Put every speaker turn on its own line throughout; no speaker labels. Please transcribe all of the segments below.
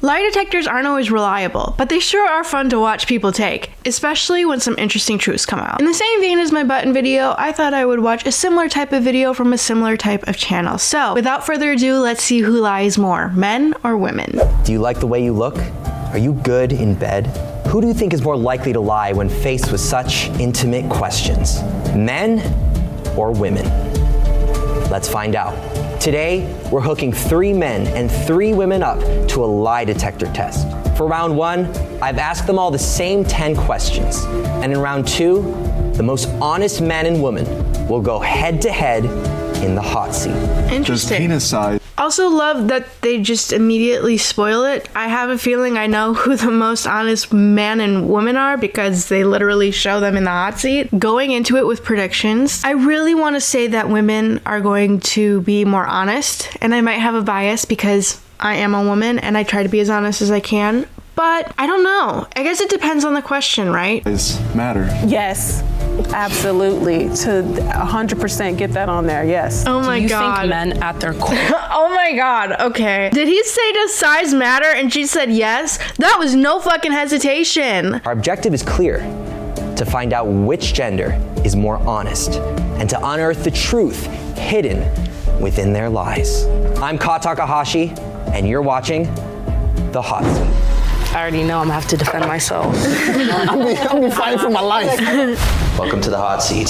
Lie detectors aren't always reliable, but they sure are fun to watch people take, especially when some interesting truths come out. In the same vein as my button video, I thought I would watch a similar type of video from a similar type of channel. So, without further ado, let's see who lies more, men or women.
Do you like the way you look? Are you good in bed? Who do you think is more likely to lie when faced with such intimate questions? Men or women? Let's find out. Today, we're hooking 3 men and 3 women up to a lie detector test. For round 1, I've asked them all the same 10 questions. And in round 2, the most honest man and woman will go head to head in the hot seat.
Interesting.
Penis size.
Also love that they just immediately spoil it. I have a feeling I know who the most honest man and woman are because they literally show them in the hot seat. Going into it with predictions, I really want to say that women are going to be more honest, and I might have a bias because I am a woman and I try to be as honest as I can, but I don't know. I guess it depends on the question, right?
Matter.
Yes. Absolutely, to 100% get that on there, yes.
Oh my
Do you
God.
think men at their core?
Oh my God, okay. Did he say does size matter and she said yes? That was no fucking hesitation.
Our objective is clear, to find out which gender is more honest and to unearth the truth hidden within their lies. I'm Ka Takahashi, and you're watching The Hot Seat.
I already know I'm gonna have to defend myself.
I'm be fighting for my life.
Welcome to The Hot Seat.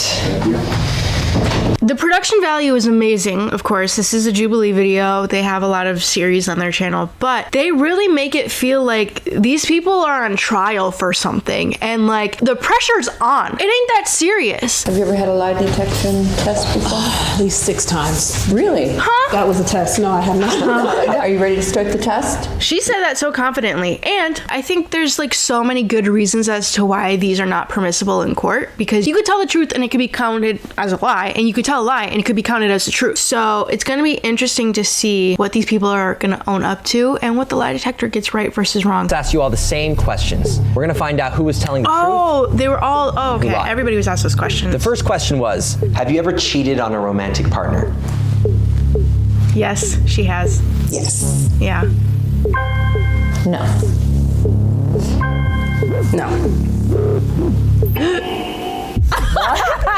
The production value is amazing, of course. This is a Jubilee video. They have a lot of series on their channel, but they really make it feel like these people are on trial for something and like the pressure's on. It ain't that serious.
Have you ever had a lie detection test before?
At least 6 times.
Really?
Huh?
That was a test. No, I have not.
Are you ready to start the test?
She said that so confidently, and I think there's like so many good reasons as to why these are not permissible in court, because you could tell the truth and it could be counted as a lie, and you could tell a lie and it could be counted as the truth. So it's going to be interesting to see what these people are going to own up to and what the lie detector gets right versus wrong.
Let's ask you all the same questions. We're gonna find out who was telling the truth.
Oh, they were all, oh, okay.
Who lied.
Everybody was asked those questions.
The first question was, have you ever cheated on a romantic partner?
Yes, she has.
Yes.
Yeah.
No.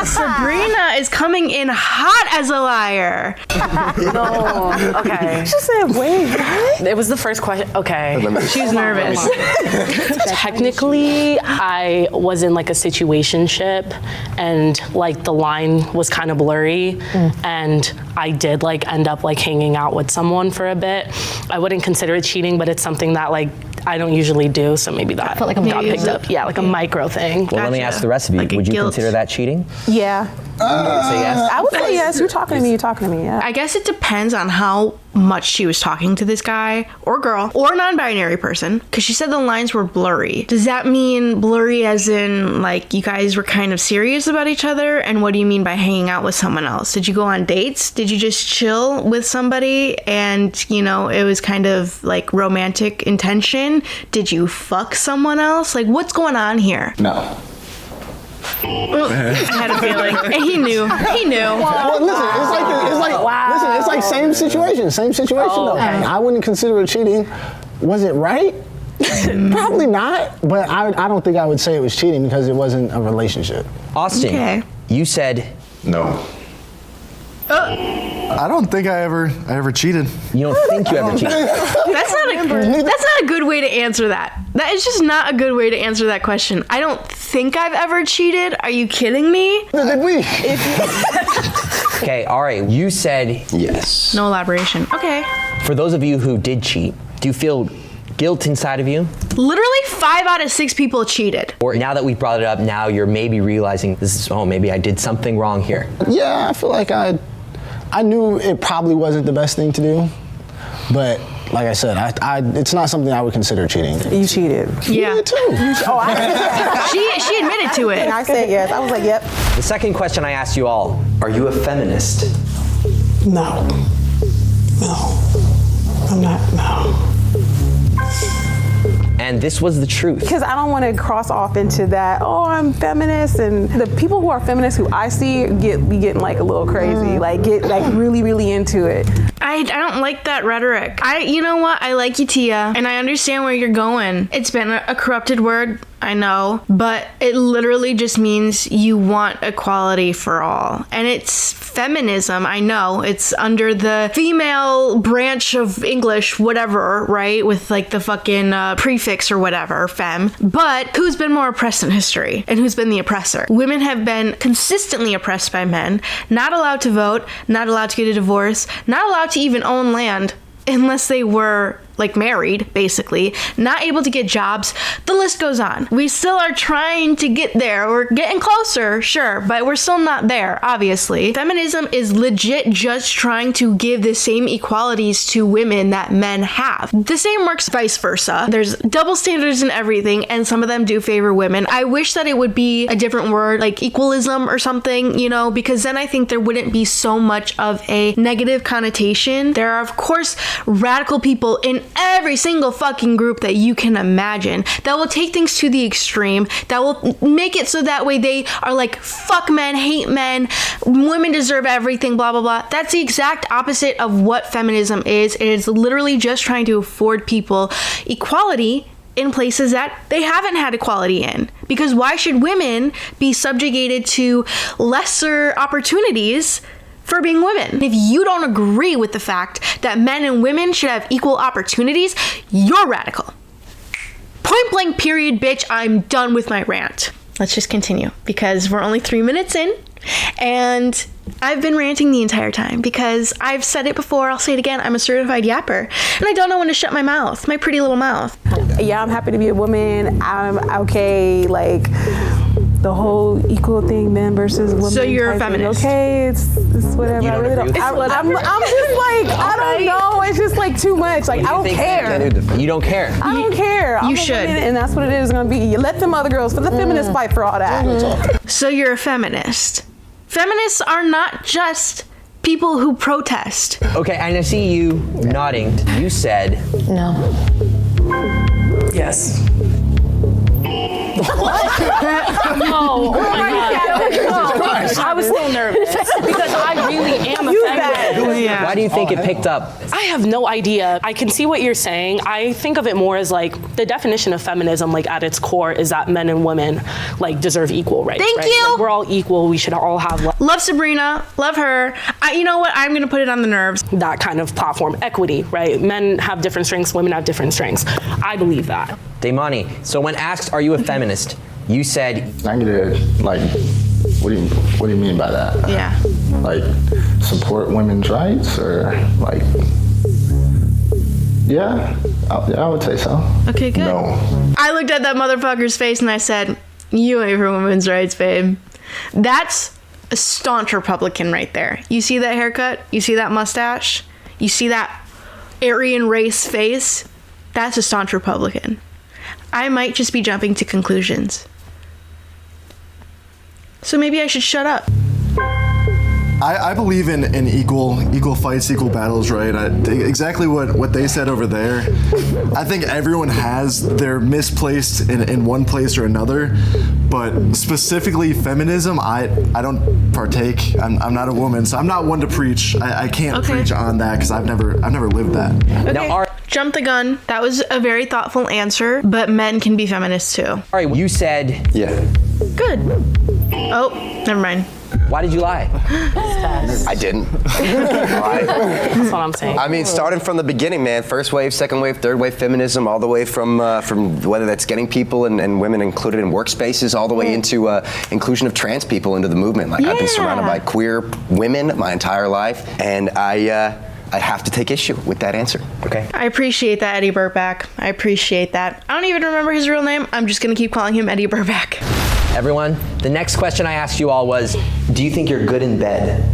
Sabrina is coming in hot as a liar.
No. Okay.
She said, wait, what?
It was the first question. Okay.
She's nervous.
Technically, I was in like a situationship and like the line was kind of blurry and I did like end up like hanging out with someone for a bit. I wouldn't consider it cheating, but it's something that like I don't usually do, so maybe that
felt like a
got
micro-
picked up. Yeah, like a micro thing.
Well, let me
Gotcha.
ask the rest of you.
Like a
Would you
guilt.
consider that cheating?
Yeah.
Say yes.
I would say yes. You're talking to me, yeah.
I guess it depends on how much she was talking to this guy or girl or non-binary person, because she said the lines were blurry. Does that mean blurry as in like you guys were kind of serious about each other? And what do you mean by hanging out with someone else? Did you go on dates? Did you just chill with somebody and, you know, it was kind of like romantic intention? Did you fuck someone else? Like, what's going on here?
No.
I had a feeling. And he knew. He knew.
Well, listen, it's like same situation though.
okay.
I wouldn't consider it cheating. Was it right? Probably not, but I don't think I would say it was cheating because it wasn't a relationship.
Austin,
Okay.
you said
No. I don't think I ever cheated.
you don't think you ever cheated.
That's not a good way to answer that. That is just not a good way to answer that question. I don't think I've ever cheated. Are you kidding me?
Did we?
Okay, all right. You said,
Yes.
No elaboration. Okay.
for those of you who did cheat, do you feel guilt inside of you?
Literally 5 out of 6 people cheated.
Or now that we brought it up, now you're maybe realizing this is, oh, maybe I did something wrong here.
Yeah, I feel like I knew it probably wasn't the best thing to do, but like I said, it's not something I would consider cheating.
You cheated.
Yeah.
Me too.
Oh, I said
She admitted to it.
I said yes. I was like, yep.
The second question I asked you all, are you a feminist?
No. I'm not, no.
And this was the truth.
Because I don't want to cross off into that, oh, I'm feminist, and the people who are feminists who I see be getting like a little crazy, like get like really, really into it.
I I don't like that rhetoric. You know what? I like you, Tia, and I understand where you're going. It's been a corrupted word, I know, but it literally just means you want equality for all. And it's feminism, I know. It's under the female branch of English, whatever, right? With like the fucking prefix or whatever, femme. But who's been more oppressed in history? And who's been the oppressor? Women have been consistently oppressed by men, not allowed to vote, not allowed to get a divorce, not allowed to even own land unless they were like married, basically, not able to get jobs. The list goes on. We still are trying to get there. We're getting closer, sure, but we're still not there, obviously. Feminism is legit just trying to give the same equalities to women that men have. The same works vice versa. There's double standards in everything, and some of them do favor women. I wish that it would be a different word, like equalism or something, you know, because then I think there wouldn't be so much of a negative connotation. There are, of course, radical people in every single fucking group that you can imagine that will take things to the extreme, that will make it so that way they are like, fuck men, hate men, women deserve everything, blah, blah, blah. That's the exact opposite of what feminism is. It is literally just trying to afford people equality in places that they haven't had equality in. Because why should women be subjugated to lesser opportunities for being women? If you don't agree with the fact that men and women should have equal opportunities, you're radical. Point blank period, bitch. I'm done with my rant. Let's just continue because we're only 3 minutes in and I've been ranting the entire time because I've said it before, I'll say it again, I'm a certified yapper and I don't know when to shut my mouth, my pretty little mouth.
Yeah, I'm happy to be a woman. I'm okay, like the whole equal thing, men versus women.
So you're a feminist?
Okay, it's whatever. I really don't. I'm just like, I don't know. It's just like too much. Like, I don't care.
You don't care.
I don't care.
You should.
And that's what it is going to be. You let them other girls, for the feminists fight for all that.
So you're a feminist. Feminists are not just people who protest.
Okay, and I see you nodding. You said
No.
Yes.
Oh my God. I was so nervous because I really am a feminist.
Yeah.
Why do you think it picked up?
I have no idea. I can see what you're saying. I think of it more as like the definition of feminism, like at its core, is that men and women like deserve equal rights.
Thank
right?
you.
Like, we're all equal. We should all have
Love Sabrina. Love her. You know what? I'm going to put it on the nerves.
that kind of platform. Equity, right? Men have different strengths. Women have different strengths. I believe that.
Daimani, so when asked, are you a feminist? You said,
Negative, like, what do you mean by that?
Yeah.
Like, support women's rights or like, yeah, I would say so.
Okay, good.
No.
I looked at that motherfucker's face and I said, you ain't for women's rights, babe. That's a staunch Republican right there. You see that haircut? You see that mustache? You see that Aryan race face? That's a staunch Republican. I might just be jumping to conclusions. So maybe I should shut up.
I believe in equal fights, equal battles, right? Exactly what they said over there. I think everyone they're misplaced in one place or another, but specifically feminism, I don't partake. I'm not a woman, so I'm not one to preach. I can't preach on that because I've never lived that.
Okay.
now,
Jump the gun. That was a very thoughtful answer, but men can be feminists too.
Ari, you said,
Yeah.
Good. Oh, never mind.
why did you lie?
I didn't.
That's what I'm saying.
I mean, starting from the beginning, man. First wave, second wave, third wave feminism, all the way from whether that's getting people and women included in workspaces, all the way into inclusion of trans people into the movement. Like, I've been surrounded by queer women my entire life, and I have to take issue with that answer.
Okay.
I appreciate that, Eddie Burback. I appreciate that. I don't even remember his real name. I'm just gonna keep calling him Eddie Burback.
Everyone, the next question I asked you all was, do you think you're good in bed?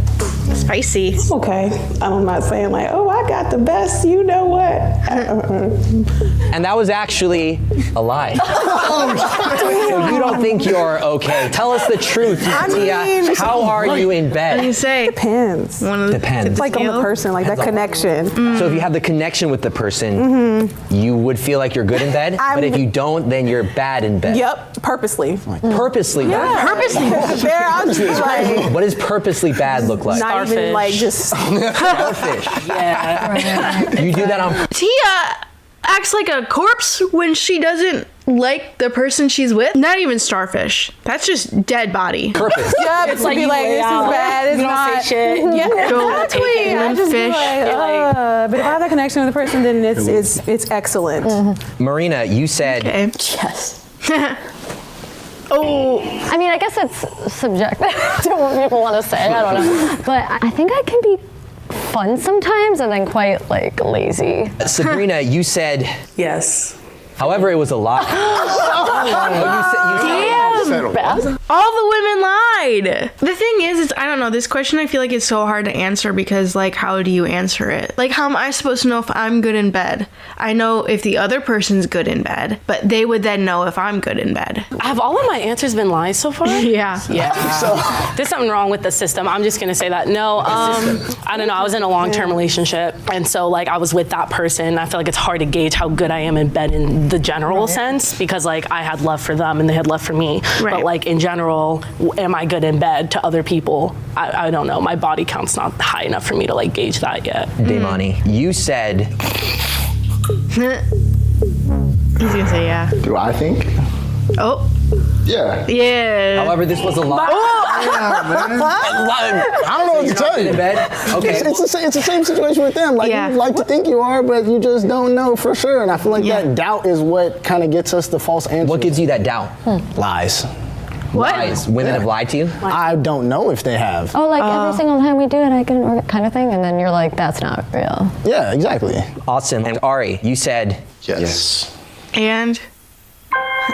Spicy.
Okay. I'm not saying like, oh, I got the best, you know what?
And that was actually a lie. So you don't think you're okay. Tell us the truth, Tia. How are you in
What do
bed?
you say?
Depends.
One of the
Depends.
It's like on the person, like that connection.
So if you have the connection with the person, you would feel like you're good in bed, but if you don't, then you're bad in bed.
Yep, purposely.
Purposely bad.
Purposely.
There, I'm just like,
What does purposely bad look like?
Not even
Starfish.
like just.
Starfish.
Yeah.
You do that on.
Tia acts like a corpse when she doesn't like the person she's with. Not even starfish. That's just dead body.
Purpose.
Yeah,
It's like
be
you
like,
lay
this is
out.
bad. It's
You don't
not.
say shit.
Yeah,
Don't
exactly.
take it.
I just be
Fish.
like, but if I have that connection with the person, then it's excellent.
Marina, you said.
Okay.
Yes.
Oh,
I mean, I guess it's subjective to what people want to say. I don't know. But I think I can be fun sometimes and then quite like lazy.
Sabrina, you said.
Yes.
However, it was a lie.
all the women lied. The thing is I don't know, this question I feel like is so hard to answer because, like, how do you answer it? Like, how am I supposed to know if I'm good in bed? I know if the other person's good in bed, but they would then know if I'm good in bed.
Have all of my answers been lies so far?
Yeah.
Yeah. There's something wrong with the system. I'm just gonna say that. No, I don't know. I was in a long-term relationship, and so like I was with that person. I feel like it's hard to gauge how good I am in bed in the general sense because like I had love for them and they had love for me.
Right.
But like in general, am I good in bed to other people? I don't know. My body count's not high enough for me to like gauge that yet.
Damani, you said.
He's gonna say yeah.
Do I think?
Oh,
Yeah.
yeah.
However, this was a lie.
I don't know what to tell you.
In bed. Okay.
It's the same situation with them. Like,
Yeah.
you like to think you are, but you just don't know for sure. And I feel like that doubt is what kind of gets us the false answer.
What gives you that doubt?
Lies.
What?
Lies. Women have lied to you?
I don't know if they have.
Oh, like every single time we do it, I can kind of thing, and then you're like, that's not real.
Yeah, exactly.
Awesome. And Ari, you said.
Yes.
And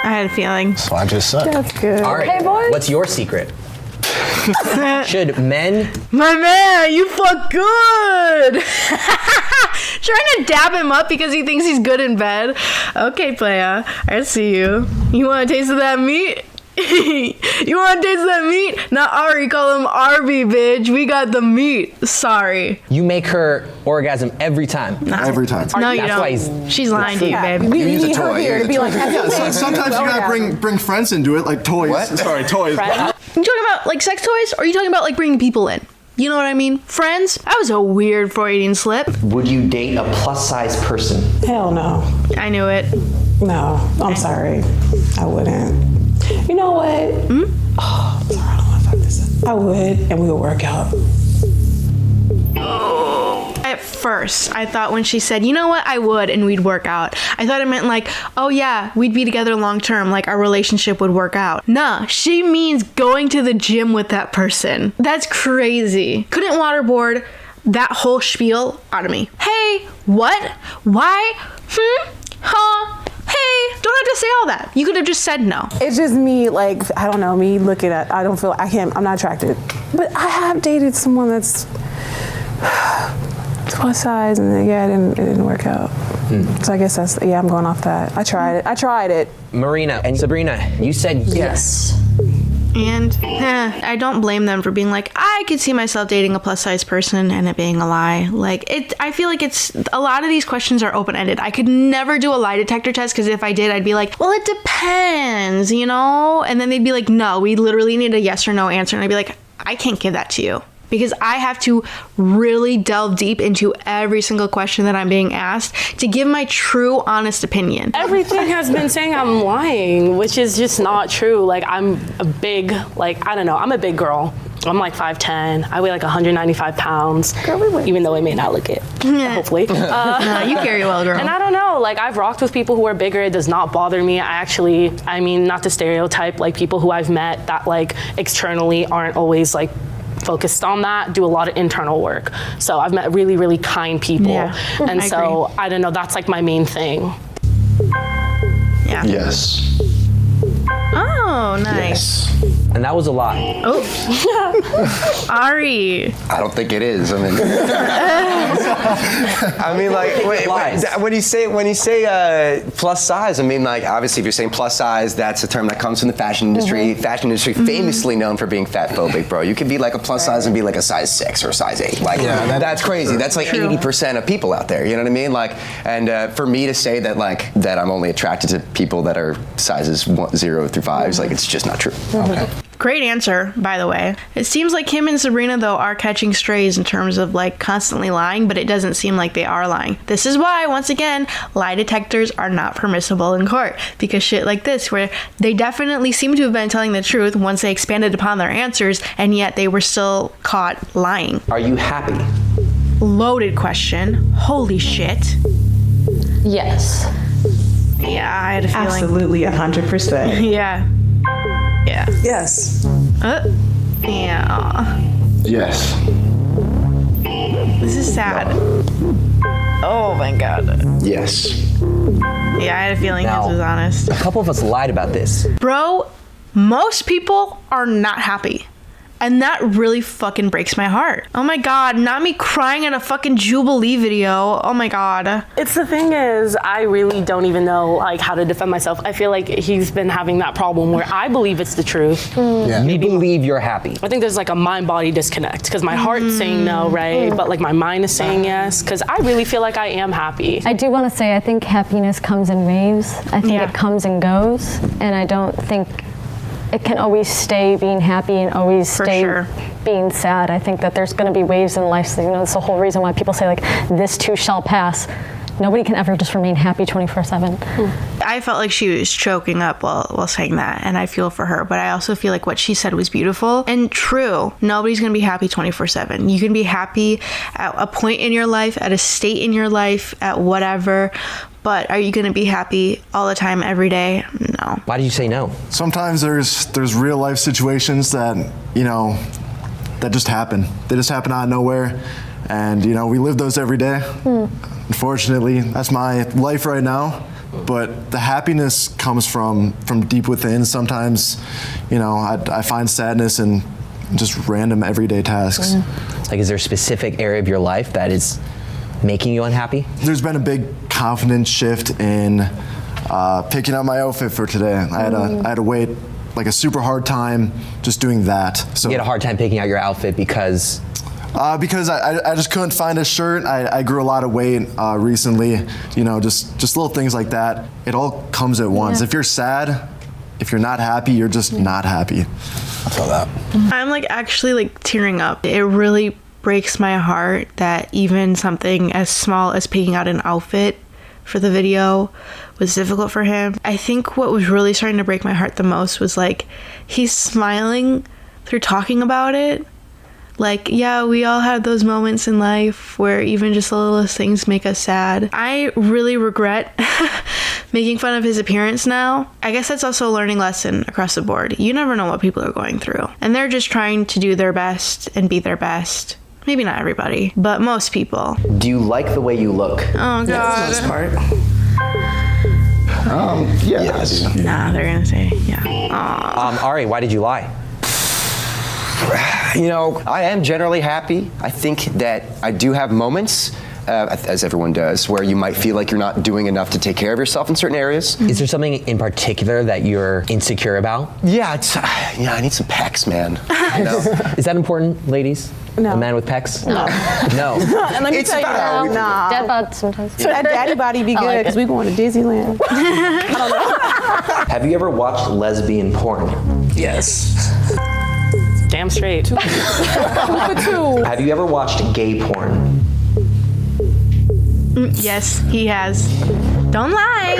I had a feeling.
So I just suck.
That's good.
Ari,
Hey, boys.
what's your secret? Should men.
My man, you fuck good. Trying to dab him up because he thinks he's good in bed. Okay, playa, I see you. You want a taste of that meat? You want a taste of that meat? Not Ari, call him Arby, bitch. We got the meat. Sorry.
You make her orgasm every time.
Every time.
No, you
That's why
don't. She's lying to you, babe.
We
use a
need her
toy,
here
use
to
a
be like,
Yeah, so sometimes you gotta bring friends into it, like toys.
What?
Sorry, toys.
You talking about like sex toys, or are you talking about like bringing people in? You know what I mean? Friends? That was a weird Freudian slip.
Would you date a plus size person?
Hell no.
I knew it.
No, I'm sorry. I wouldn't. You know what? Oh, I'm sorry, I don't want to fuck this up. I would, and we would work out.
At first, I thought when she said, you know what, I would, and we'd work out, I thought it meant like, oh yeah, we'd be together long term, like our relationship would work out. Nah, she means going to the gym with that person. That's crazy. Couldn't waterboard that whole spiel out of me. Hey, what? Why? Huh? Hey, don't have to say all that. You could have just said no.
It's just me, like, I don't know, me looking at, I don't feel, I'm not attracted. But I have dated someone that's plus size, and yeah, it didn't work out. So I guess I'm going off that. I tried it.
Marina and Sabrina, you said yes.
And I don't blame them for being like, I could see myself dating a plus size person and it being a lie. Like, I feel like it's, a lot of these questions are open-ended. I could never do a lie detector test because if I did, I'd be like, well, it depends, you know? And then they'd be like, no, we literally need a yes or no answer. And I'd be like, I can't give that to you. Because I have to really delve deep into every single question that I'm being asked to give my true, honest opinion.
Everything has been saying I'm lying, which is just not true. Like, I'm a big, like, I don't know, I'm a big girl. I'm like 5'10". I weigh like 195 pounds, even though it may not look it, hopefully.
Nah, you carry well, girl.
And I don't know, like, I've rocked with people who are bigger. It does not bother me. I mean, not to stereotype, like, people who I've met that, like, externally aren't always, like, focused on that, do a lot of internal work. So I've met really, really kind people.
Yeah,
and
I
so,
agree.
I don't know, that's like my main thing.
Yeah.
Yes.
Oh, nice.
And that was a lie.
Oh. Ari.
I don't think it is. I mean, like, when you say plus size, I mean, like, obviously, if you're saying plus size, that's a term that comes from the fashion industry. Fashion industry famously known for being fat phobic, bro. You could be like a plus size and be like a size 6 or a size 8. Like, that's crazy. That's like 80% of people out there. You know what I mean? Like, and for me to say that, like, that I'm only attracted to people that are sizes 0 through 5s, like, it's just not true.
Okay.
Great answer, by the way. It seems like him and Sabrina, though, are catching strays in terms of like constantly lying, but it doesn't seem like they are lying. This is why, once again, lie detectors are not permissible in court, because shit like this, where they definitely seem to have been telling the truth once they expanded upon their answers, and yet they were still caught lying.
Are you happy?
Loaded question. Holy shit.
Yes.
Yeah, I had a feeling.
Absolutely, 100%.
Yeah. Yeah.
Yes.
Yeah.
Yes.
This is sad. Oh my god.
Yes.
Yeah, I had a feeling
Now,
his was honest.
A couple of us lied about this.
Bro, most people are not happy. And that really fucking breaks my heart. Oh my god, not me crying at a fucking Jubilee video. Oh my god.
It's the thing is, I really don't even know like how to defend myself. I feel like he's been having that problem where I believe it's the truth.
Yeah.
You believe you're happy.
I think there's like a mind-body disconnect because my heart's saying no, right? But like my mind is saying yes because I really feel like I am happy.
I do want to say I think happiness comes in waves. I think it comes and goes, and I don't think it can always stay being happy and always stay being sad. I think that there's going to be waves in life. So, you know, that's the whole reason why people say like, this too shall pass. Nobody can ever just remain happy 24/7.
I felt like she was choking up while saying that, and I feel for her, but I also feel like what she said was beautiful and true. Nobody's gonna be happy 24/7. You can be happy at a point in your life, at a state in your life, at whatever, but are you gonna be happy all the time, every day? No.
Why did you say no?
Sometimes there's real life situations that, you know, that just happen. They just happen out of nowhere, and you know, we live those every day. Unfortunately, that's my life right now. But the happiness comes from deep within. Sometimes, you know, I find sadness in just random everyday tasks.
Like, is there a specific area of your life that is making you unhappy?
There's been a big confidence shift in picking out my outfit for today. I had to wait like a super hard time just doing that. So
You had a hard time picking out your outfit because
I just couldn't find a shirt. I grew a lot of weight recently. You know, just little things like that. It all comes at once. If you're sad, if you're not happy, you're just not happy.
I feel that.
I'm like actually like tearing up. It really breaks my heart that even something as small as picking out an outfit for the video was difficult for him. I think what was really starting to break my heart the most was like he's smiling through talking about it. Like, yeah, we all have those moments in life where even just the littlest things make us sad. I really regret making fun of his appearance now. I guess that's also a learning lesson across the board. You never know what people are going through. And they're just trying to do their best and be their best. Maybe not everybody, but most people.
do you like the way you look?
Oh, God.
This part.
Yeah, I do.
Nah, they're gonna say, yeah.
Ari, why did you lie?
You know, I am generally happy. I think that I do have moments, as everyone does, where you might feel like you're not doing enough to take care of yourself in certain areas.
Is there something in particular that you're insecure about?
Yeah, I need some pecs, man. You know?
Is that important, ladies?
No.
A man with pecs?
No.
No.
And let me
It's
tell you,
about-
nah.
Dead bod sometimes.
That daddy body be good because we going to Disneyland.
Have you ever watched lesbian porn?
Yes.
Damn straight.
Have you ever watched gay porn?
Yes, he has. Don't lie.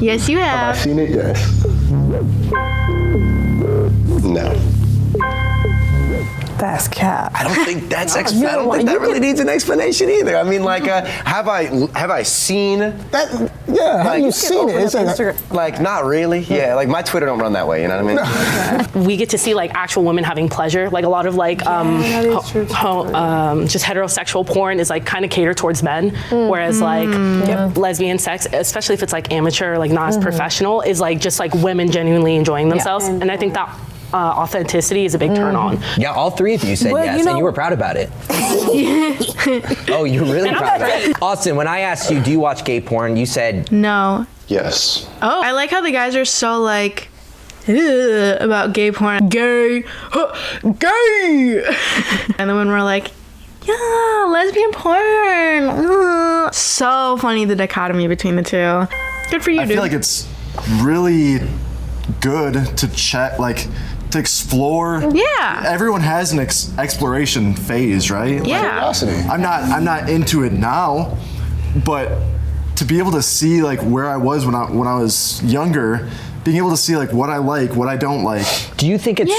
Yes, you have.
I've seen it, yes.
No.
That's cap.
I don't think that's I don't think that really needs an explanation either. I mean, like, have I seen
That, yeah, have you seen it? It's
like not really. Yeah, like my Twitter don't run that way. You know what I mean?
We get to see like actual women having pleasure. Like a lot of like just heterosexual porn is like kind of catered towards men, whereas like lesbian sex, especially if it's like amateur, or, like not as professional, is like just like women genuinely enjoying themselves. And I think that authenticity is a big turn on.
Yeah, all three of you said yes, and you were proud about it. Oh, you're really proud of it. Austin, when I asked you, do you watch gay porn, you said
No.
yes.
Oh, I like how the guys are so like about gay porn. Gay, gay. And then when we're like, yeah, lesbian porn. So funny, the dichotomy between the two. Good for you,
I
dude.
feel like it's really good to check, like, to explore.
Yeah.
Everyone has an exploration phase, right?
Yeah.
Curiosity.
I'm not into it now, but to be able to see like where I was when I was younger, being able to see like what I like, what I don't like.
Do you think it's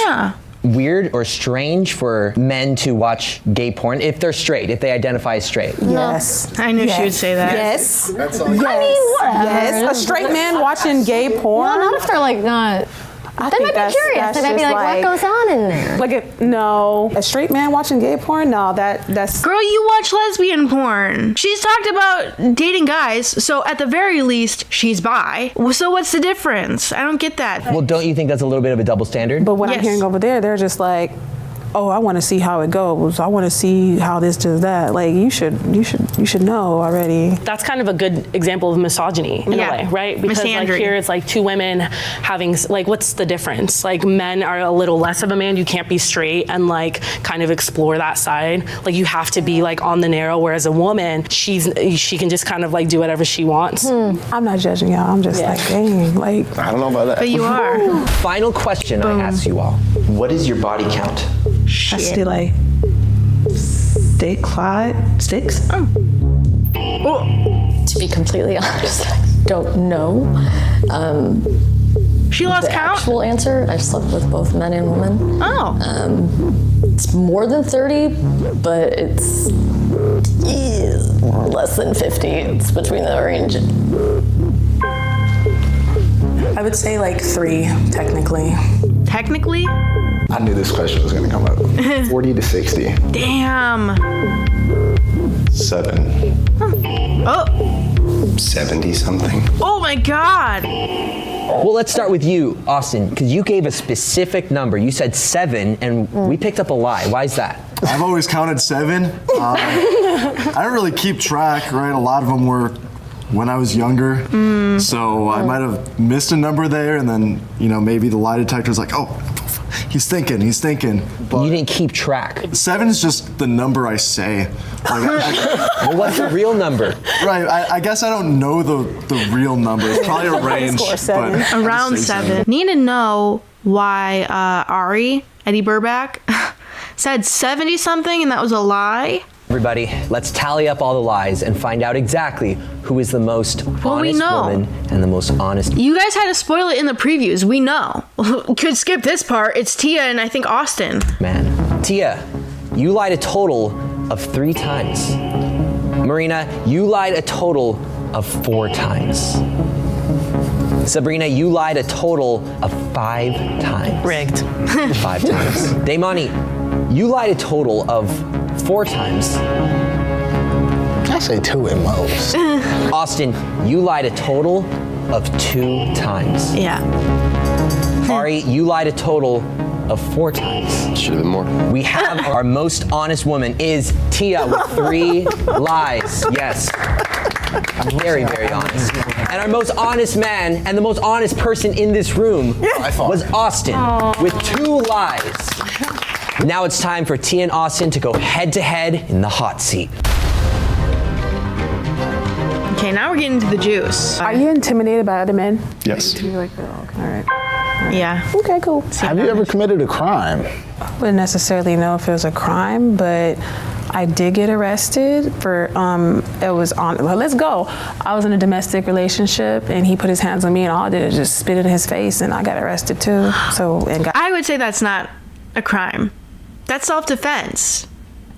weird or strange for men to watch gay porn if they're straight, if they identify as straight?
Yes.
I knew she would say that.
Yes.
That's all.
Yes.
I mean, whatever.
Yes. A straight man watching gay porn.
Well, not if they're like not. They might be curious. They might be like, what goes on in there?
Like, no, a straight man watching gay porn? No, that's.
Girl, you watch lesbian porn. She's talked about dating guys, so at the very least, she's bi. So what's the difference? I don't get that.
Well, don't you think that's a little bit of a double standard?
But what I'm hearing over there, they're just like, oh, I want to see how it goes. I want to see how this does that. Like, you should know already.
That's kind of a good example of misogyny in a way, right? Because like here it's like two women having, like, what's the difference? Like, men are a little less of a man. You can't be straight and like kind of explore that side. Like, you have to be like on the narrow, whereas a woman, she can just kind of like do whatever she wants.
I'm not judging y'all. I'm just like, dang, like.
I don't know about that.
But you are.
Final question I ask you all. What is your body count?
I still like 6.
To be completely honest, I don't know.
She lost
the
count?
actual answer, I've slept with both men and women.
Oh.
It's more than 30, but it's less than 50. It's between the range.
I would say like 3, technically.
Technically?
I knew this question was going to come up. 40 to 60.
Damn.
7.
Oh.
70 something.
Oh my God.
Well, let's start with you, Austin, because you gave a specific number. You said 7, and we picked up a lie. Why is that?
I've always counted 7. I don't really keep track, right? A lot of them were when I was younger. So I might have missed a number there, and then, maybe the lie detector's like, oh, he's thinking. But
you didn't keep track.
7's just the number I say. Like,
well, what's the real number?
Right, I guess I don't know the real number. It's probably a range. But
around 7. Need to know why Ari, Eddie Burback, said 70 something and that was a lie.
Everybody, let's tally up all the lies and find out exactly who is the most honest woman and the most honest.
You guys had to spoil it in the previews. We know. Could skip this part. It's Tia and I think Austin.
Man. Tia, you lied a total of 3 times. Marina, you lied a total of 4 times. Sabrina, you lied a total of 5 times.
Rigged.
5 times. Daimani, you lied a total of 4 times.
I say 2 at most.
Austin, you lied a total of 2 times.
Yeah.
Ari, you lied a total of 4 times.
Should have been more.
We have our most honest woman is Tia with 3 lies. Yes. Very, very honest. And our most honest man and the most honest person in this room was Austin with 2 lies. Now it's time for Tia and Austin to go head to head in the hot seat.
Okay, now we're getting to the juice.
Are you intimidated by other men?
Yes.
You're like, oh, okay, all right.
Yeah.
Okay, cool.
Have you ever committed a crime?
I wouldn't necessarily know if it was a crime, but I did get arrested for, it was on, well, let's go. I was in a domestic relationship and he put his hands on me and all I did is just spit in his face and I got arrested too.
I would say that's not a crime. That's self-defense.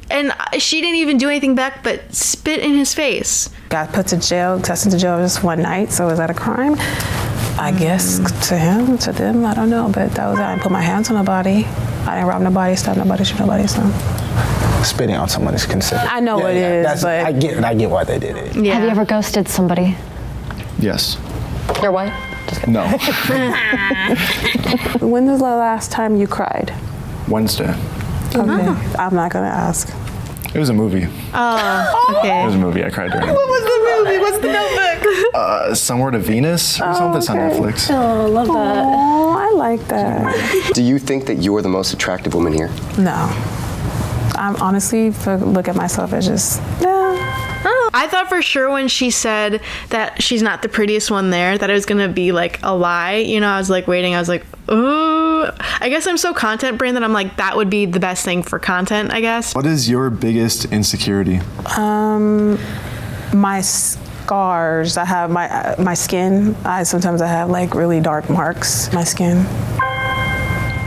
And she didn't even do anything back but spit in his face.
Got put to jail, tested to jail just one night, so is that a crime? I guess to him, to them, I don't know, but that was it. I didn't put my hands on nobody. I didn't rob nobody, stab nobody, shoot nobody, so.
Spitting on someone is considered.
I know it is, but.
I get why they did it.
Yeah. Have you ever ghosted somebody?
Yes.
Your what?
No.
When was the last time you cried?
Wednesday.
Okay, I'm not gonna ask.
It was a movie.
Oh, okay.
It was a movie. I cried during it.
What was the movie? What's the notebook?
Somewhere to Venus or something. That's on Netflix.
Oh, love that.
Oh, I like that.
Do you think that you're the most attractive woman here?
No. I'm honestly, look at myself as just,
I thought for sure when she said that she's not the prettiest one there, that it was gonna be like a lie. I was like waiting. I was like, ooh. I guess I'm so content brain that I'm like, that would be the best thing for content, I guess.
What is your biggest insecurity?
My scars. I have my skin. Sometimes I have like really dark marks. My skin.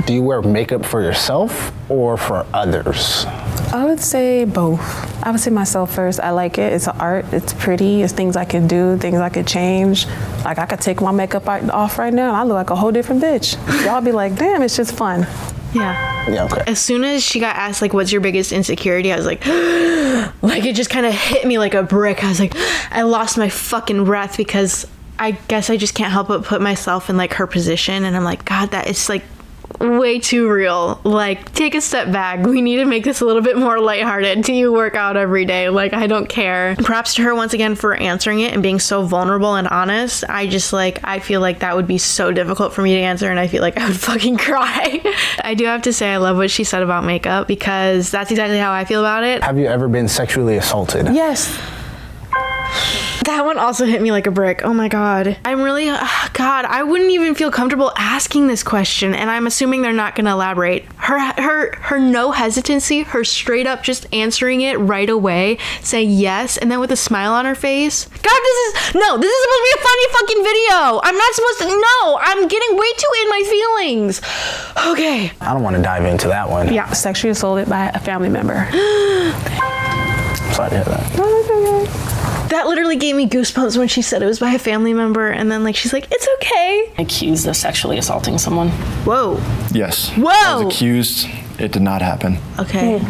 Do you wear makeup for yourself or for others?
I would say both. I would say myself first. I like it. It's an art. It's pretty. It's things I can do, things I could change. Like I could take my makeup off right now and I look like a whole different bitch. Y'all be like, damn, it's just fun.
Yeah.
Yeah, okay.
As soon as she got asked, like, what's your biggest insecurity? I was like, like, it just kind of hit me like a brick. I was like, I lost my fucking breath because I guess I just can't help but put myself in, like, her position. And I'm like, God, that is, like, way too real. Like, take a step back. We need to make this a little bit more lighthearted. Do you work out every day? Like, I don't care. Props to her once again for answering it and being so vulnerable and honest. I just, like, I feel like that would be so difficult for me to answer, and I feel like I would fucking cry. I do have to say I love what she said about makeup because that's exactly how I feel about it.
Have you ever been sexually assaulted?
Yes.
That one also hit me like a brick. Oh my God. I'm really, God, I wouldn't even feel comfortable asking this question, and I'm assuming they're not gonna elaborate. Her no hesitancy, her straight up just answering it right away, saying yes, and then with a smile on her face. God, this is supposed to be a funny fucking video. I'm not supposed to, no, I'm getting way too in my feelings. Okay.
I don't want to dive into that one.
Yeah, sexually assaulted by a family member.
Sorry to hear that.
That literally gave me goosebumps when she said it was by a family member, and then like she's like, it's okay.
Accused of sexually assaulting someone.
Whoa.
Yes.
Whoa.
I was accused. It did not happen.
Okay.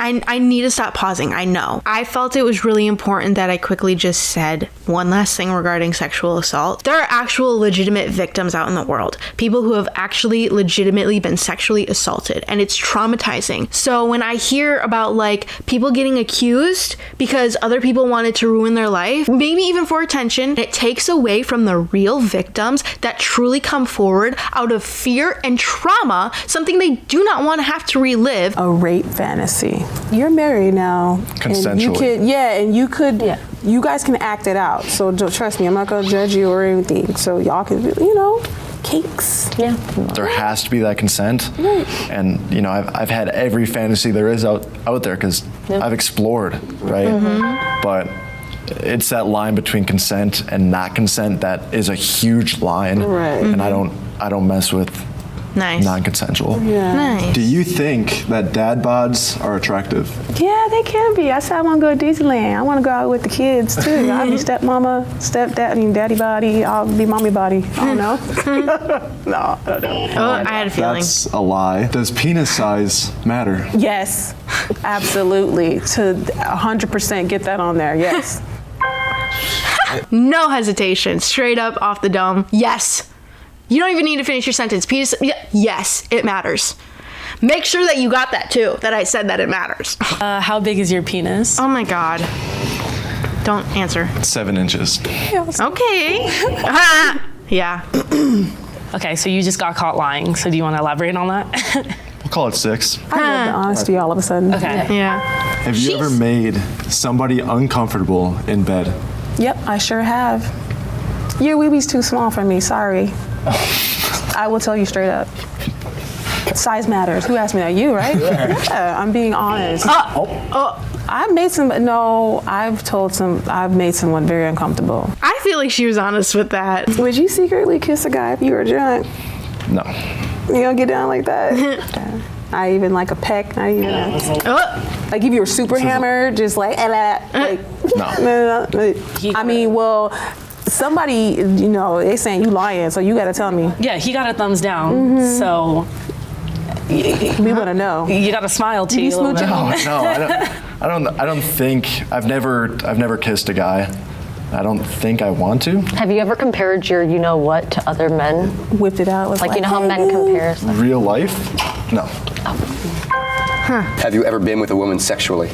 I need to stop pausing. I know. I felt it was really important that I quickly just said one last thing regarding sexual assault. There are actual legitimate victims out in the world. People who have actually legitimately been sexually assaulted, and it's traumatizing. So when I hear about like people getting accused because other people wanted to ruin their life, maybe even for attention, it takes away from the real victims that truly come forward out of fear and trauma, something they do not want to have to relive.
A rape fantasy. You're married now.
Consensually.
And you guys can act it out. So trust me, I'm not gonna judge you or anything. So y'all can, cakes.
Yeah.
There has to be that consent.
Right.
And, I've had every fantasy there is out there because I've explored, right? Mm-hmm. But it's that line between consent and not consent that is a huge line.
Right.
And I don't mess with non-consensual.
Yeah.
Nice.
Do you think that dad bods are attractive?
Yeah, they can be. I said I want to go to Disneyland. I want to go out with the kids too. I'll be stepmama, stepdad, daddy body. I'll be mommy body. I don't know. No, I don't know.
Oh, I had a feeling.
That's a lie. Does penis size matter?
Yes, absolutely. To 100% get that on there. Yes.
No hesitation. Straight up off the dome. Yes. You don't even need to finish your sentence. Penis, yes, it matters. Make sure that you got that too, that I said that it matters.
How big is your penis?
Oh my God. Don't answer.
7 inches.
Okay. Yeah.
Okay, so you just got caught lying. So do you want to elaborate on that?
We'll call it 6.
I love the honesty all of a sudden.
Okay.
Yeah.
Have you ever made somebody uncomfortable in bed?
Yep, I sure have. Your weebie's too small for me, sorry. I will tell you straight up. Size matters. Who asked me that? You, right? Yeah, I'm being honest. I've made someone very uncomfortable.
I feel like she was honest with that.
Would you secretly kiss a guy if you were drunk?
No.
You don't get down like that? Not even like a peck, not even like if you were super hammered, just like
No.
I mean, well, somebody, they saying you lying, so you gotta tell me.
Yeah, he got a thumbs down. So
we wanna know.
You got a smile too.
Did you smooch it?
No, I don't think I've never kissed a guy. I don't think I want to.
Have you ever compared your what to other men?
Whipped it out.
Like how men compare stuff?
Real life? No.
Have you ever been with a woman sexually?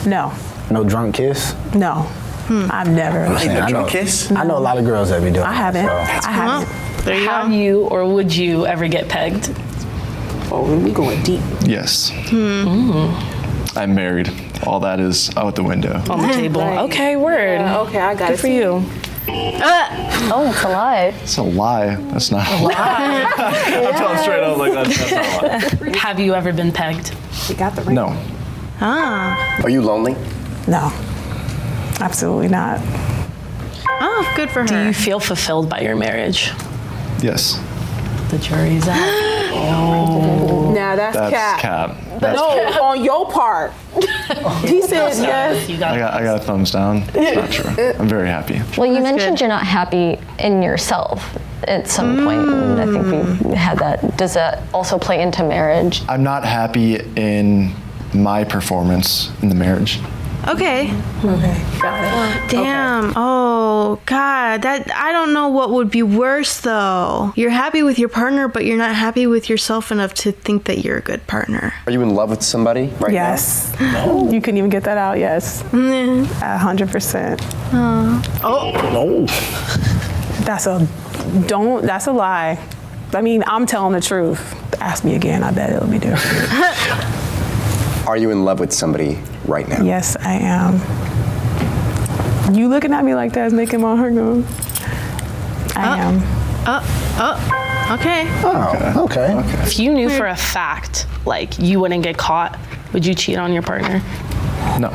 No.
No drunk kiss?
No. I've never.
No drunk kiss?
I know a lot of girls that be doing
I haven't.
that,
I haven't.
There you
Have
go.
you or would you ever get pegged?
Oh, we going deep.
Yes. I'm married. All that is out the window.
On the table. Okay, word.
Okay, I got
Good
it.
for you.
Oh, it's a lie.
It's a lie. That's not a lie. I'm telling straight up like that's not a lie.
Have you ever been pegged?
You got the ring.
No.
Are you lonely?
No. Absolutely not.
Oh, good for her.
Do you feel fulfilled by your marriage?
Yes.
The jury's out.
Now that's
That's cap. That's
No, on your part. He said yes.
You got
I got a thumbs down. It's not true. I'm very happy.
Well, you mentioned you're not happy in yourself at some point, and I think we had that. Does that also play into marriage?
I'm not happy in my performance in the marriage.
Okay.
Okay, got it.
Damn. Okay. Oh, God. I don't know what would be worse, though. You're happy with your partner, but you're not happy with yourself enough to think that you're a good partner.
Are you in love with somebody right
Yes. No. You couldn't even get that out, yes. 100%.
No.
That's a lie. I mean, I'm telling the truth. Ask me again, I bet it'll be different.
now? Are you in love with somebody right now?
Yes, I am. You looking at me like that is making my heart go. I am.
Okay.
Oh, okay.
If you knew for a fact, like, you wouldn't get caught, would you cheat on your partner?
No.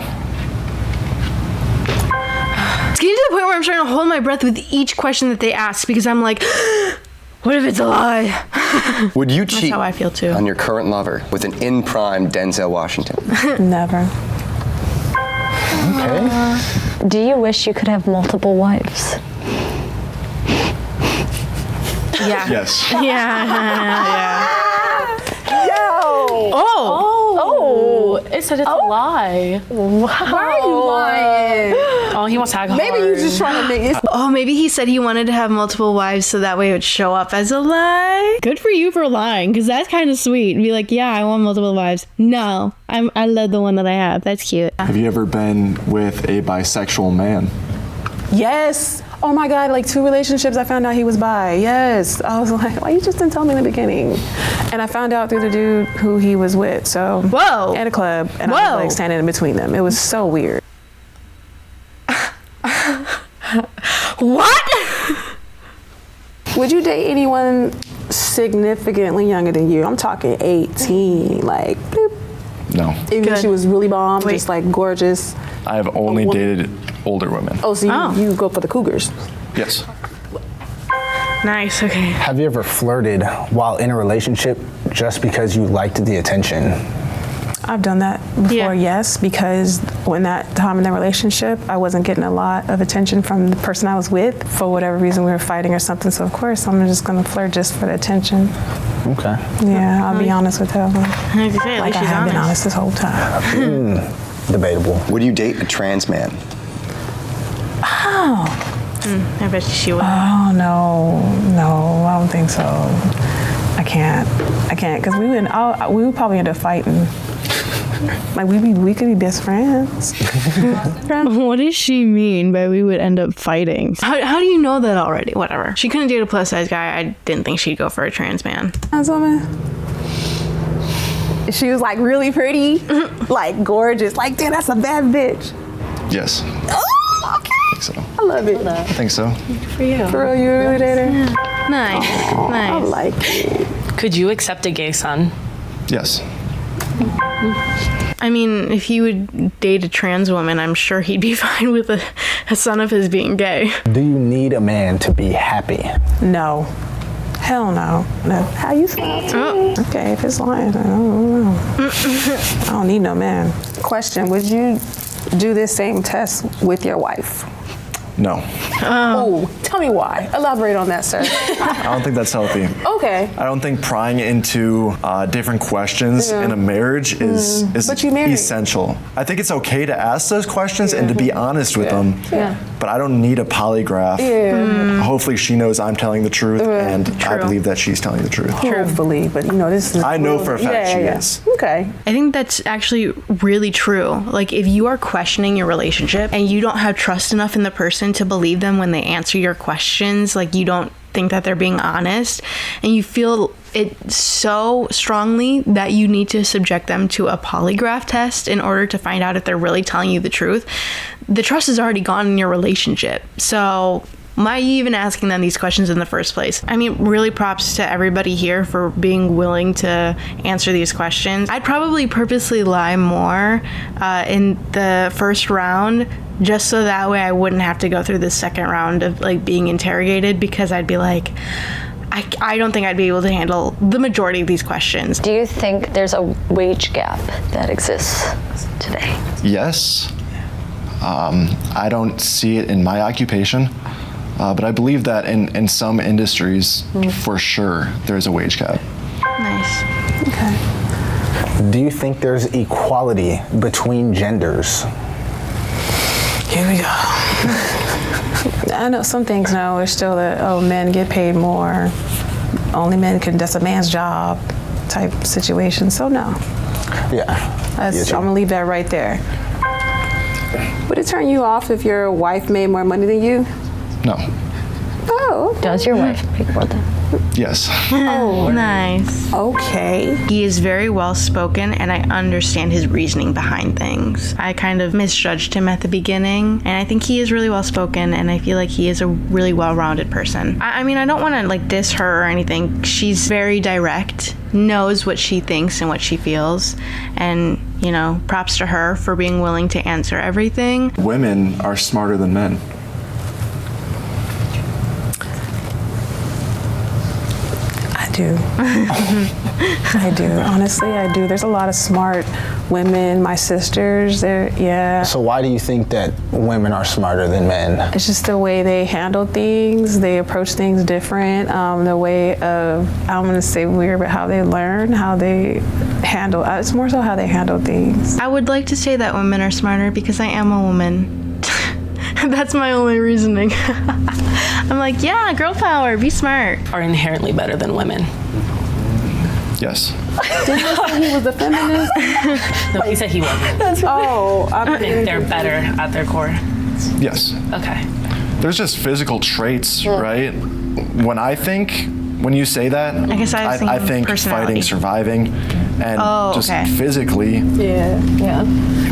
It's getting to the point where I'm starting to hold my breath with each question that they ask because I'm like, what if it's a lie?
Would you cheat
how I feel, too.
on your current lover with an in-prime Denzel Washington?
Never.
Okay.
Do you wish you could have multiple wives?
Yeah.
Yes.
Yeah.
Yo!
Oh, it said it's a lie.
Why are you lying?
Oh, he wants to tag hard.
Maybe you just trying to make it.
Oh, maybe he said he wanted to have multiple wives so that way it would show up as a lie. Good for you for lying, because that's kind of sweet. Be like, yeah, I want multiple wives. No, I love the one that I have. That's cute.
Have you ever been with a bisexual man?
Yes. Oh my God, like 2 relationships, I found out he was bi. Yes. I was like, why you just didn't tell me in the beginning? And I found out through the dude who he was with. So,
Whoa.
At a club. And I was like standing in between them. It was so weird.
What?
Would you date anyone significantly younger than you? I'm talking 18, like, bloop.
No.
Even if she was really bomb, just like gorgeous.
I have only dated older women.
Oh, so you go for the cougars.
Yes.
Nice, okay.
Have you ever flirted while in a relationship just because you liked the attention?
I've done that before, yes, because when that time in the relationship, I wasn't getting a lot of attention from the person I was with. For whatever reason, we were fighting or something, so of course, I'm just gonna flirt just for the attention.
Okay.
Yeah, I'll be honest with that one.
Like
I have been honest this whole time.
Debatable.
Would you date a trans man?
I bet she would.
Oh, no, I don't think so. I can't, because we would probably end up fighting. Like, we could be best friends.
What does she mean by we would end up fighting? How do you know that already? Whatever. She couldn't date a plus size guy. I didn't think she'd go for a trans man.
Trans woman. She was like really pretty, like gorgeous. Like, damn, that's a bad bitch.
Yes.
Oh, okay.
I think so.
I love it.
I think so.
For you.
For real, you really date her?
Nice. Nice.
I like it.
Could you accept a gay son?
Yes.
I mean, if he would date a trans woman, I'm sure he'd be fine with a son of his being gay.
Do you need a man to be happy?
No. Hell no. No. How you smile too? Okay, if it's lying, I don't know. I don't need no man. Question, would you do this same test with your wife?
No.
Oh, tell me why. Elaborate on that, sir.
I don't think that's healthy.
Okay.
I don't think prying into different questions in a marriage is
But you married.
essential. I think it's okay to ask those questions and to be honest with them.
Yeah.
But I don't need a polygraph. Hopefully she knows I'm telling the truth and I believe that she's telling the truth.
Hopefully, but you know, this is.
I know for a fact she is.
Okay.
I think that's actually really true. Like, if you are questioning your relationship and you don't have trust enough in the person to believe them when they answer your questions, like you don't think that they're being honest, and you feel it so strongly that you need to subject them to a polygraph test in order to find out if they're really telling you the truth, the trust is already gone in your relationship. So why are you even asking them these questions in the first place? I mean, really props to everybody here for being willing to answer these questions. I'd probably purposely lie more in the first round, just so that way I wouldn't have to go through the second round of like being interrogated, because I'd be like, I don't think I'd be able to handle the majority of these questions.
Do you think there's a wage gap that exists today?
Yes. I don't see it in my occupation, but I believe that in some industries, for sure, there's a wage gap.
Nice.
Okay.
Do you think there's equality between genders?
Here we go. I know some things now are still that, oh, men get paid more. Only men can, that's a man's job type situation. So no.
Yeah.
I'm gonna leave that right there. Would it turn you off if your wife made more money than you?
No.
Oh. Okay.
Does your wife make more than?
Yes.
Oh, nice.
Okay.
He is very well spoken, and I understand his reasoning behind things. I kind of misjudged him at the beginning, and I think he is really well spoken, and I feel like he is a really well-rounded person. I mean, I don't want to like diss her or anything. She's very direct, knows what she thinks and what she feels, and you know, props to her for being willing to answer everything.
Women are smarter than men.
I do. I do. Honestly, I do. There's a lot of smart women. My sisters, yeah.
So why do you think that women are smarter than men?
It's just the way they handle things. They approach things different. The way of, I'm going to say weird, but how they learn, how they handle. It's more so how they handle things.
I would like to say that women are smarter because I am a woman. That's my only reasoning. I'm like, yeah, girl power, be smart.
Are inherently better than women.
Yes.
Did you say he was a feminist?
No, he said he wasn't.
Oh,
I think they're better at their core.
Yes.
Okay.
There's just physical traits, right? When you say that,
I guess I
think fighting, surviving, and just physically,
Yeah.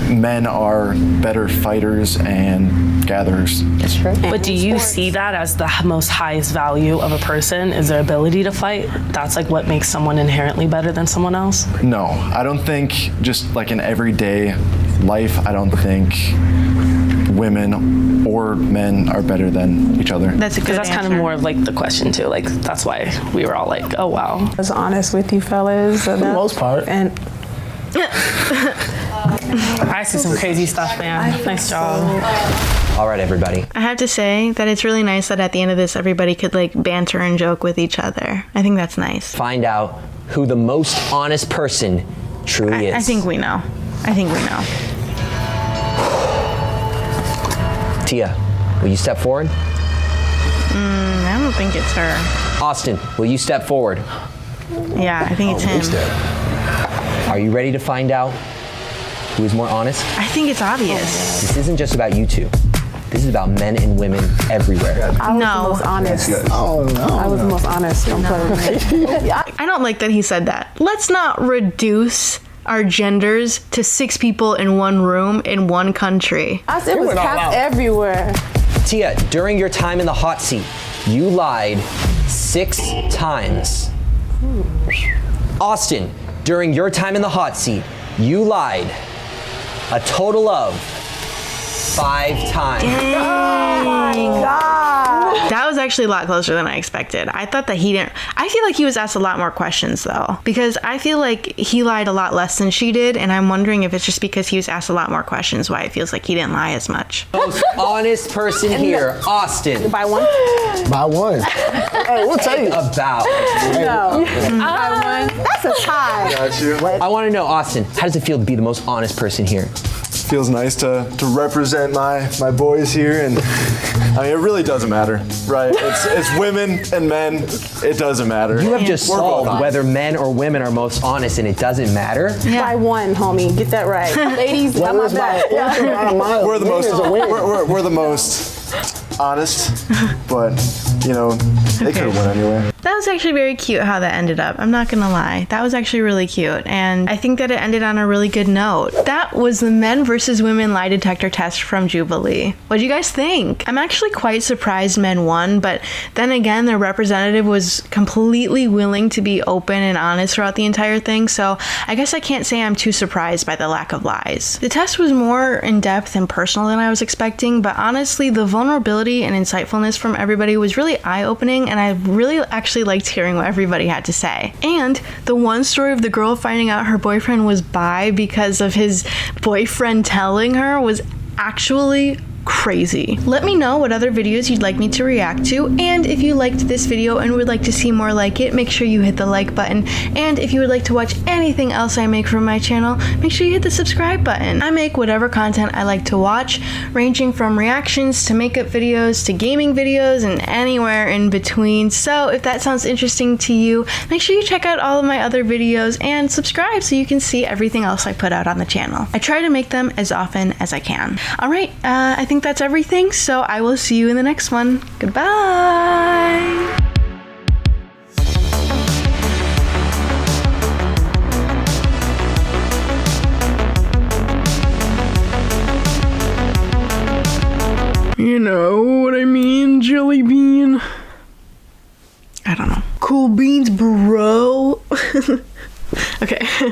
men are better fighters and gatherers.
That's true.
But do you see that as the most highest value of a person, is their ability to fight? That's like what makes someone inherently better than someone else?
No, I don't think, just like in everyday life, I don't think women or men are better than each other.
That's a good answer.
Because that's kind of more of like the question too. Like that's why we were all like, oh wow.
I was honest with you fellas.
For the most part.
And
I see some crazy stuff, man. Nice job.
All right, everybody.
I have to say that it's really nice that at the end of this, everybody could like banter and joke with each other. I think that's nice.
Find out who the most honest person truly is.
I think we know.
Tia, will you step forward?
I don't think it's her.
Austin, will you step forward?
Yeah, I think it's him.
Are you ready to find out who is more honest?
I think it's obvious.
This isn't just about you two. This is about men and women everywhere.
I was the most honest.
Oh no.
I was the most honest. Don't play with me.
I don't like that he said that. Let's not reduce our genders to 6 people in one room in one country.
I said it was cats everywhere.
Tia, during your time in the hot seat, you lied 6 times. Austin, during your time in the hot seat, you lied a total of 5 times.
Oh my God.
That was actually a lot closer than I expected. I thought that he didn't. I feel like he was asked a lot more questions though, because I feel like he lied a lot less than she did, and I'm wondering if it's just because he was asked a lot more questions why it feels like he didn't lie as much.
Most honest person here, Austin.
By one?
By one. Hey, we'll tell you.
About.
No. By one? That's a tie.
Got you.
I want to know, Austin, how does it feel to be the most honest person here?
Feels nice to represent my boys here, and I mean, it really doesn't matter, right? It's women and men. It doesn't matter.
You have just
We're both
solved
honest.
whether men or women are most honest, and it doesn't matter.
By one, homie. Get that right. Ladies, how about that?
We're the most. We're the most honest, but you know, they could have won anyway.
That was actually very cute how that ended up. I'm not gonna lie. That was actually really cute. And I think that it ended on a really good note. That was the men versus women lie detector test from Jubilee. What do you guys think? I'm actually quite surprised men won, but then again, their representative was completely willing to be open and honest throughout the entire thing, so I guess I can't say I'm too surprised by the lack of lies. The test was more in-depth and personal than I was expecting, but honestly, the vulnerability and insightfulness from everybody was really eye-opening, and I really actually liked hearing what everybody had to say. And the one story of the girl finding out her boyfriend was bi because of his boyfriend telling her was actually crazy. Let me know what other videos you'd like me to react to, and if you liked this video and would like to see more like it, make sure you hit the like button, and if you would like to watch anything else I make from my channel, make sure you hit the subscribe button. I make whatever content I like to watch, ranging from reactions to makeup videos to gaming videos and anywhere in between, so if that sounds interesting to you, make sure you check out all of my other videos and subscribe so you can see everything else I put out on the channel. I try to make them as often as I can. Alright, I think that's everything, so I will see you in the next one. Goodbye! You know what I mean, Jelly Bean? I don't know. Cool beans, bro. Okay.